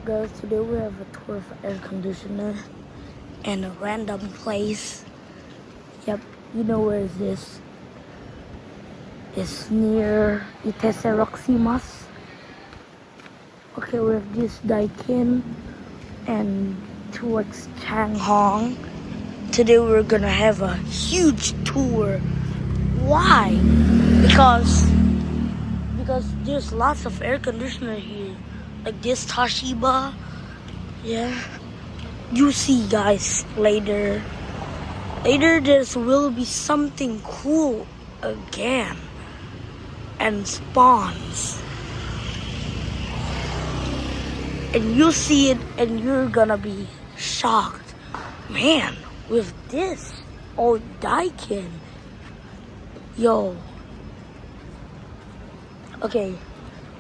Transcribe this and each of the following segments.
Guys, today we have a tour of air conditioner and a random place. Yep, you know where is this? It's near ITC Roxy. Okay, we have this Daikin and towards Changhong. Today we're gonna have a huge tour. Why? Because there's lots of air conditioner here. Like this Toshiba. Yeah. You see guys later. Later there will be something cool again. And spawns. And you see it and you're gonna be shocked. Man, with this old Daikin. Yo. Okay.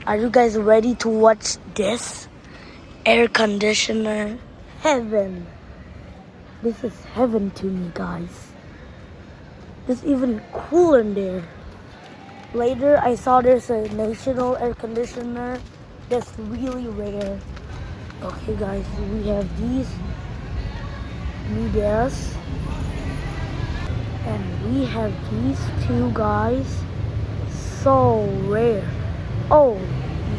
Are you guys ready to watch this? Air conditioner heaven. This is heaven to me, guys. There's even cooler in there. Later, I saw there's a national air conditioner that's really rare. Okay, guys, we have these medias. And we have these two, guys. So rare. Oh,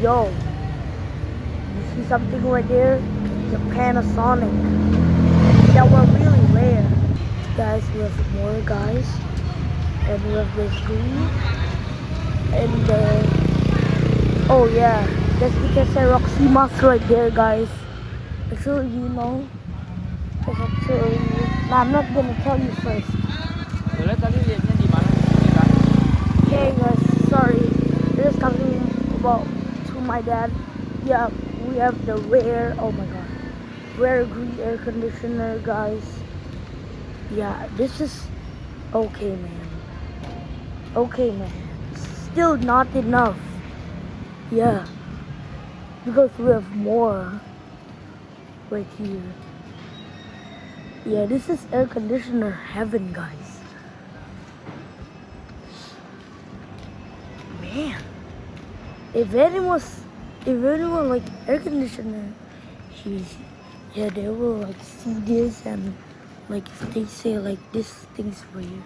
yo. You see something right there? The Panasonic. That were really rare. Guys, we have more, guys. And we have this green. And oh yeah, that's because I Roxy mask right there, guys. Actually, you know. Actually, I'm not gonna tell you first. Okay, guys, sorry. Just talking about to my dad. Yeah, we have the rare. Oh my god, rare green air conditioner, guys. Yeah, this is okay, man. Okay, man. Still not enough. Yeah, because we have more right here. Yeah, this is air conditioner heaven, guys. Man, if anyone like air conditioner, yeah, they will like see this and like if they say like this thing's for you.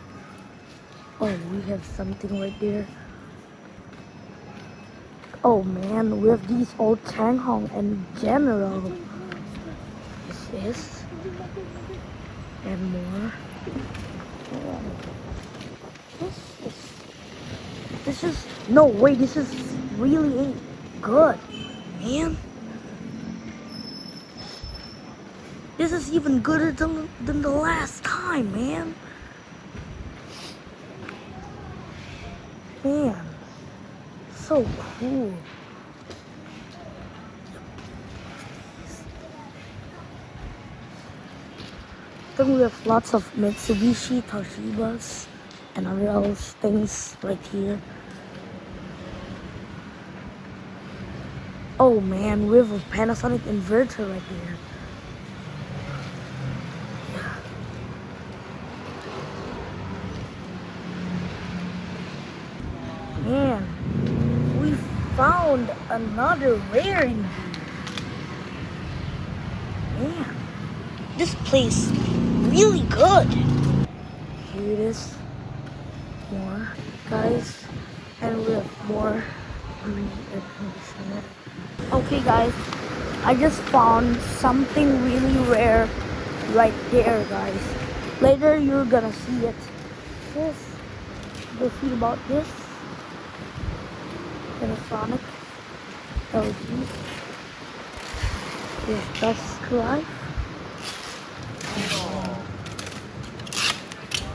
Oh, we have something right there. Oh man, we have these old Changhong and General. This and more. This is no way. This is really ain't good, man. This is even gooder than the last time, man. Man, so cool. Then we have lots of Mitsubishi, Toshibas, and other else things right here. Oh man, we have a Panasonic inverter right there. Man, we found another rare in here. Man, this place really good. Here it is. More, guys. And we have more green air conditioner. Okay, guys. I just found something really rare right there, guys. Later, you're gonna see it. This. You'll see about this. Panasonic LG. This Dusk Life.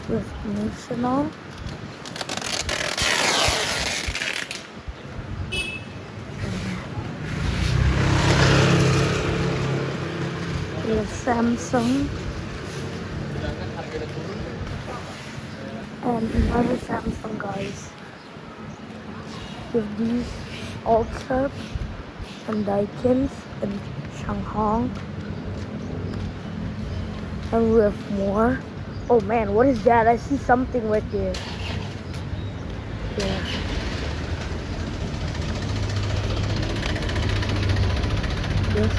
With national. We have Samsung. And another Samsung, guys. With these Ultra and Daikins and Changhong. And we have more. Oh man, what is that? I see something right there. Yeah. This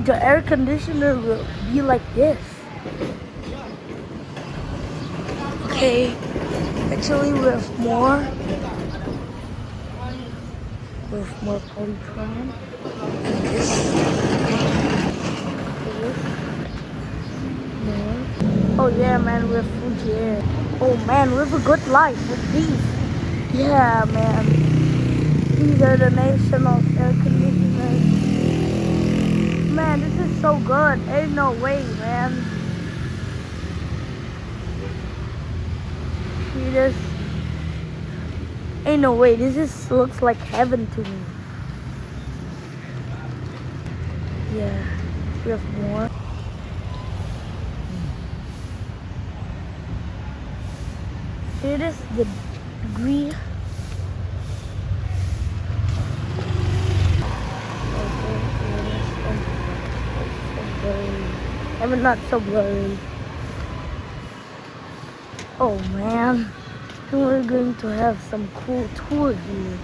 the air conditioner will be like this. Okay, actually we have more. With more polychrome. And this. More. Oh yeah, man, we have Fuji air. Oh man, we have a good life with these. Yeah, man. These are the national air conditioners. Man, this is so good. Ain't no way, man. See this? Ain't no way. This just looks like heaven to me. Yeah, we have more. Here it is, the degree. I mean, not so blurry. Oh man, we're going to have some cool tour here.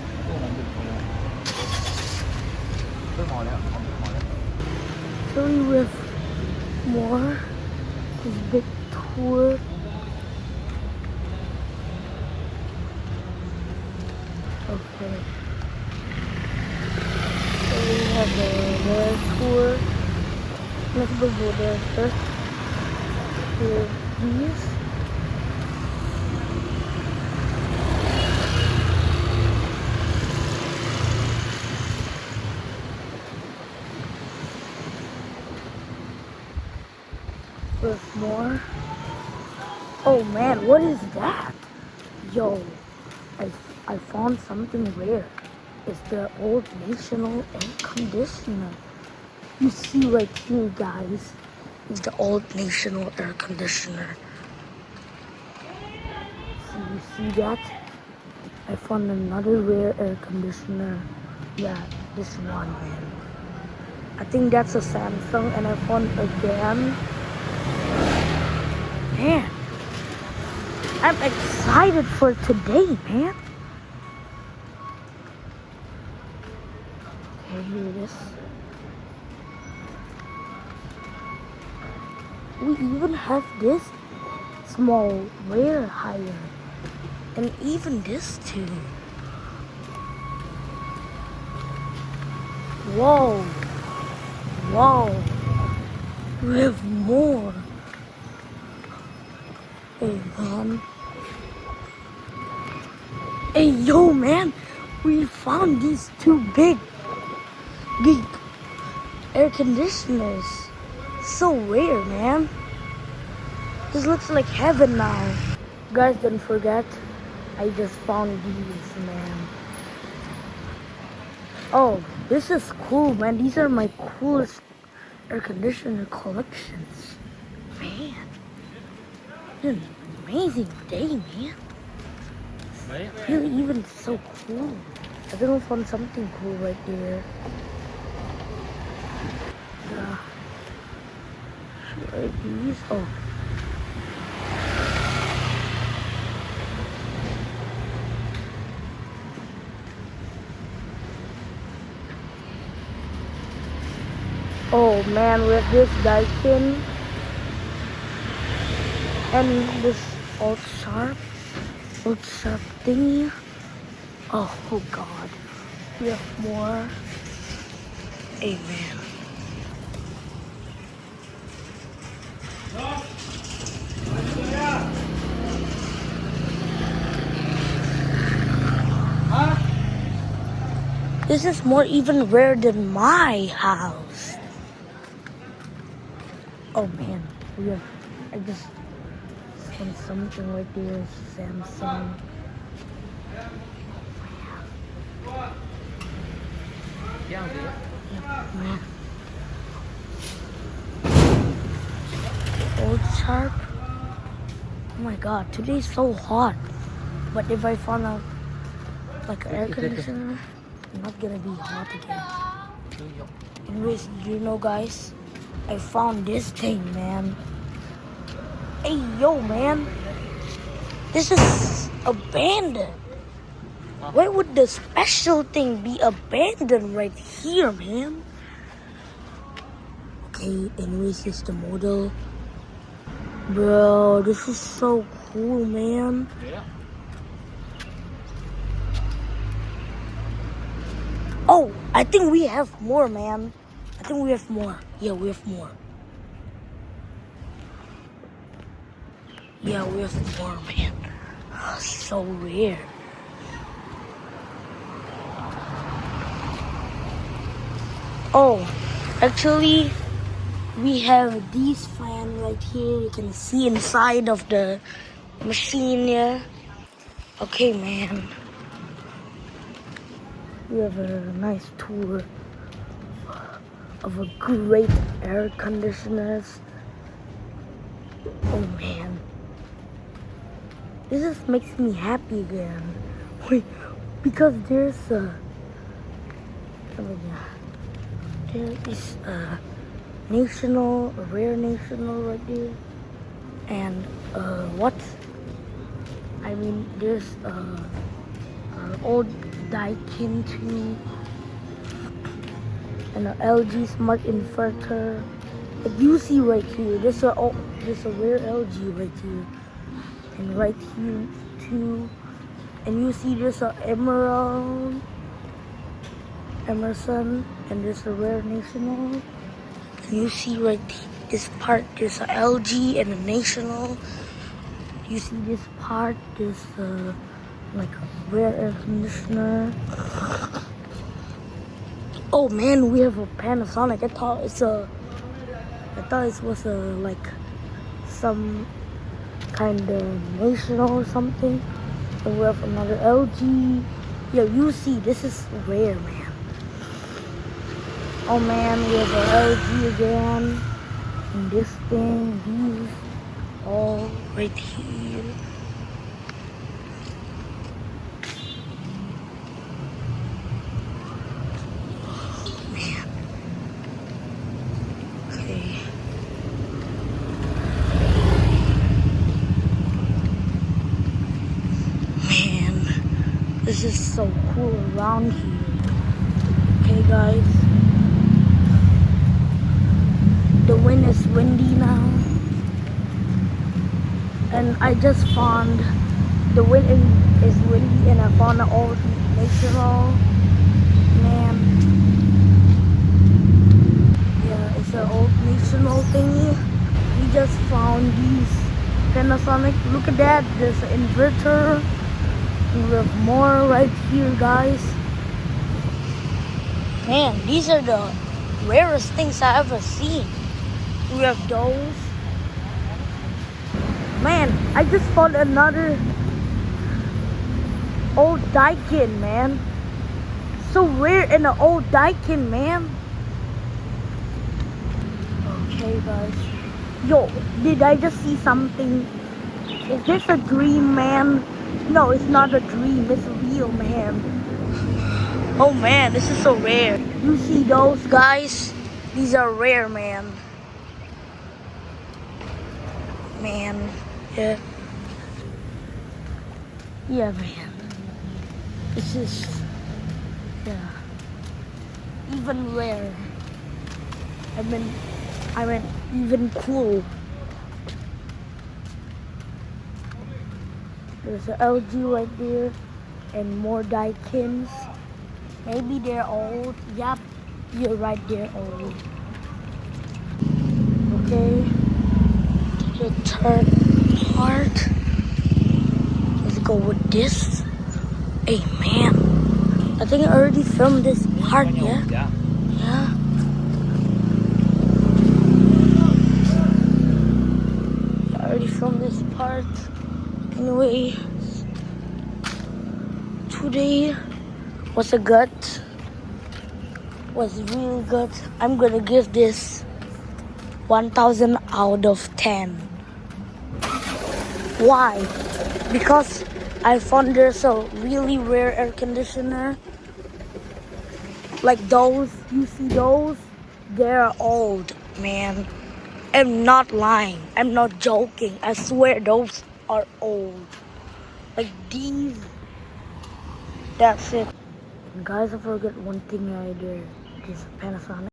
So we have more. This big tour. Okay. So we have the tour. Let's go there first. Here, these. With more. Oh man, what is that? Yo, I found something rare. It's the old national air conditioner. You see right here, guys, is the old national air conditioner. So you see that? I found another rare air conditioner. Yeah, this one, man. I think that's a Samsung, and I found again. Man, I'm excited for today, man. Okay, here it is. We even have this small rare higher, and even this too. Whoa, whoa, we have more. Hey man. Hey yo man, we found these two big air conditioners. So rare, man. This looks like heaven now. Guys, don't forget, I just found these, man. Oh, this is cool, man. These are my coolest air conditioner collections. Man. An amazing day, man. You're even so cool. I think I found something cool right there. Yeah. Should I these? Oh. Oh man, with this Daikin. And this old sharp thingy. Oh god. We have more. Amen. This is more even rare than my house. Oh man, I just found something right there, Samsung. Yeah, man. Old sharp. Oh my god, today's so hot. But if I found out like an air conditioner, I'm not gonna be hot again. Anyways, you know guys, I found this thing, man. Hey yo man, this is abandoned. Why would the special thing be abandoned right here, man? Okay, anyways, this is the model. Bro, this is so cool, man. Yeah. Oh, I think we have more, man. I think we have more. Yeah, we have more. Yeah, we have more, man. So rare. Oh, actually, we have these fan right here. You can see inside of the machine, yeah. Okay, man. We have a nice tour of a great air conditioners. Oh, man. This just makes me happy again. Wait, because there's a... There is a national, a rare national right there. And what? I mean, there's old Daikin too, and an LG smart inverter. Like you see right here, there's a rare LG right here, and right here too. And you see there's a Emerson, and there's a rare national. And you see right this part, there's a LG and a national. You see this part, there's like a rare air conditioner. Oh man, we have a Panasonic. I thought it was like some kind of national or something. And we have another LG. Yeah, you see, this is rare, man. Oh man, we have an LG again. And this thing, these all right here. Man. Okay. Man, this is so cool around here. Okay, guys. The wind is windy now. And I just found the wind is windy, and I found an old national. Man, yeah, it's an old national thingy. We just found these Panasonic. Look at that, there's an inverter. And we have more right here, guys. Man, these are the rarest things I ever seen. We have those. Man, I just found another old Daikin, man. So rare in an old Daikin, man. Okay, guys. Yo, did I just see something? Is this a dream, man? No, it's not a dream. It's real, man. Oh, man, this is so rare. You see those, guys? These are rare, man. Man. Yeah. Yeah, man. This is, yeah, even rare. I mean, even cool. There's an LG right there, and more Daikins. Maybe they're old. Yep, you're right, they're old. Okay. The third part. Let's go with this. Hey man, I think I already filmed this part, yeah? Yeah. I already filmed this part. Anyway, today was really good. I'm gonna give this 1000 out of 10. Why? Because I found there's a really rare air conditioner. Like those, you see those? They're old, man. I'm not lying. I'm not joking. I swear those are old. Like these. That's it. And guys, I forgot one thing right there. This Panasonic.